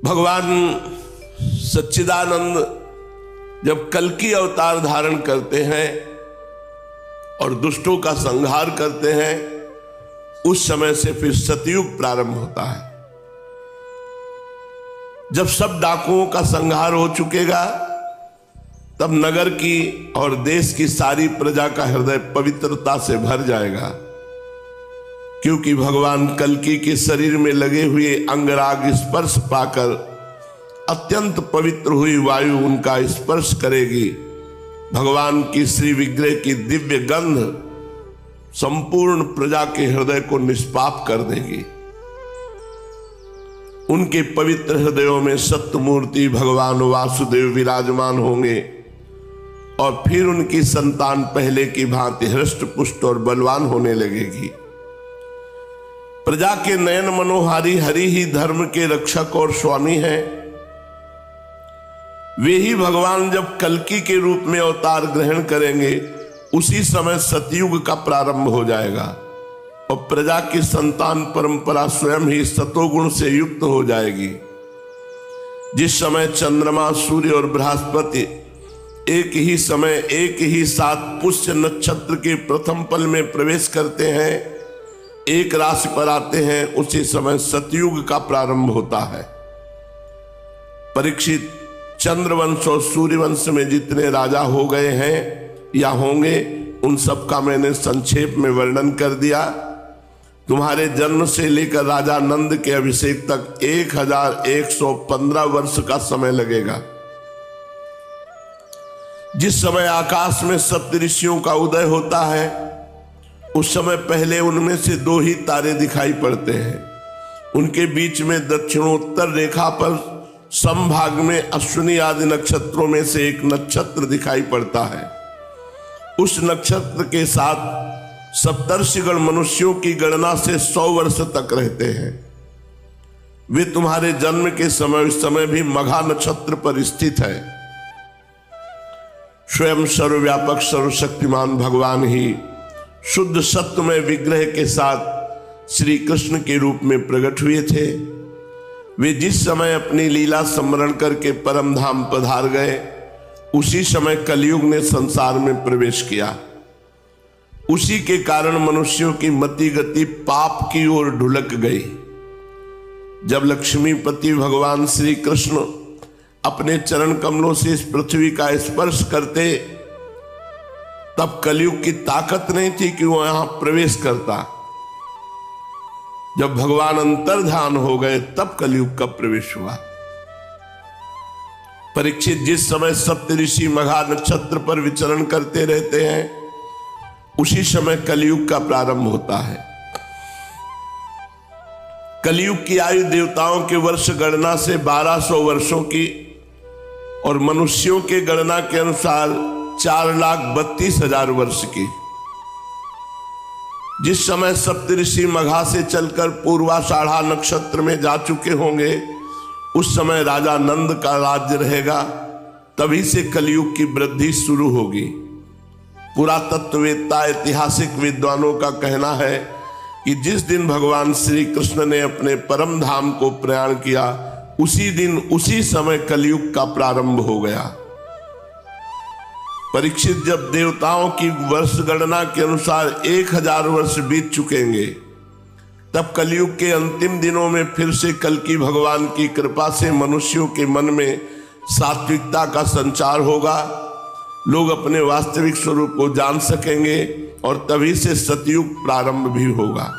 भगवान सच्चिदानंद जब कल्कि अवतार धारण करते हैं और दुष्टों का संहार करते हैं, उस समय से फिर सतयुग प्रारंभ होता है। जब सब डाकुओं का संहार हो चुकेगा, तब नगर की और देश की सारी प्रजा का हृदय पवित्रता से भर जाएगा, क्योंकि भगवान कल्कि के शरीर में लगे हुए अंगराग स्पर्श पाकर अत्यंत पवित्र हुई वायु उनका स्पर्श करेगी। भगवान की श्री विग्रह की दिव्य गंध संपूर्ण प्रजा के हृदय को निष्पाप कर देगी। उनके पवित्र हृदयों में सत्यमूर्ति भगवान वासुदेव विराजमान होंगे और फिर उनकी संतान पहले की भांति हृष्ट पुष्ट और बलवान होने लगेगी। प्रजा के नयन मनोहारी हरि ही धर्म के रक्षक और स्वामी हैं। वे ही भगवान जब कल्कि के रूप में अवतार ग्रहण करेंगे, उसी समय सतयुग का प्रारंभ हो जाएगा और प्रजा की संतान परंपरा स्वयं ही सतोगुण से युक्त हो जाएगी। जिस समय चंद्रमा, सूर्य और बृहस्पति एक ही समय एक ही साथ पुष्य नक्षत्र के प्रथम पल में प्रवेश करते हैं, एक राशि पर आते हैं, उसी समय सतयुग का प्रारंभ होता है। परीक्षित, चंद्रवंश और सूर्यवंश में जितने राजा हो गए हैं या होंगे, उन सब का मैंने संक्षेप में वर्णन कर दिया। तुम्हारे जन्म से लेकर राजा नंद के अभिषेक तक 1115 वर्ष का समय लगेगा। जिस समय आकाश में सप्तऋषियों का उदय होता है, उस समय पहले उनमें से 2 ही तारे दिखाई पड़ते हैं। उनके बीच में दक्षिणोत्तर रेखा पर समभाग में अश्विनी आदि नक्षत्रों में से एक नक्षत्र दिखाई पड़ता है। उस नक्षत्र के साथ सप्तर्षिगण मनुष्यों की गणना से 100 वर्ष तक रहते हैं। वे तुम्हारे जन्म के समय उस समय भी मघा नक्षत्र पर स्थित है। स्वयं सर्वव्यापक सर्वशक्तिमान भगवान ही शुद्ध सत्वमय विग्रह के साथ श्री कृष्ण के रूप में प्रकट हुए थे। वे जिस समय अपनी लीला स्मरण करके परम धाम पधार गए, उसी समय कलयुग ने संसार में प्रवेश किया। उसी के कारण मनुष्यों की मति गति पाप की ओर ढुलक गई। जब लक्ष्मीपति भगवान श्री कृष्ण अपने चरण कमलों से इस पृथ्वी का स्पर्श करते, तब कलयुग की ताकत नहीं थी कि वो यहां प्रवेश करता। जब भगवान अंतर्धान हो गए, तब कलयुग का प्रवेश हुआ। परीक्षित, जिस समय सप्तऋषि मघा नक्षत्र पर विचरण करते रहते हैं, उसी समय कलयुग का प्रारंभ होता है। कलयुग की आयु देवताओं के वर्ष गणना से 1200 वर्षों की और मनुष्यों के गणना के अनुसार 4,32,000 वर्ष की। जिस समय सप्तऋषि मघा से चलकर पूर्वाषाढ़ा नक्षत्र में जा चुके होंगे, उस समय राजा नंद का राज्य रहेगा। तभी से कलयुग की वृद्धि शुरू होगी। पुरातत्ववेत्ता ऐतिहासिक विद्वानों का कहना है कि जिस दिन भगवान श्री कृष्ण ने अपने परम धाम को प्रयाण किया, उसी दिन उसी समय कलयुग का प्रारंभ हो गया। परीक्षित, जब देवताओं की वर्ष गणना के अनुसार 1000 वर्ष बीत चुकेंगे, तब कलयुग के अंतिम दिनों में फिर से कल्कि भगवान की कृपा से मनुष्यों के मन में सात्विकता का संचार होगा। लोग अपने वास्तविक स्वरूप को जान सकेंगे और तभी से सतयुग प्रारंभ भी होगा।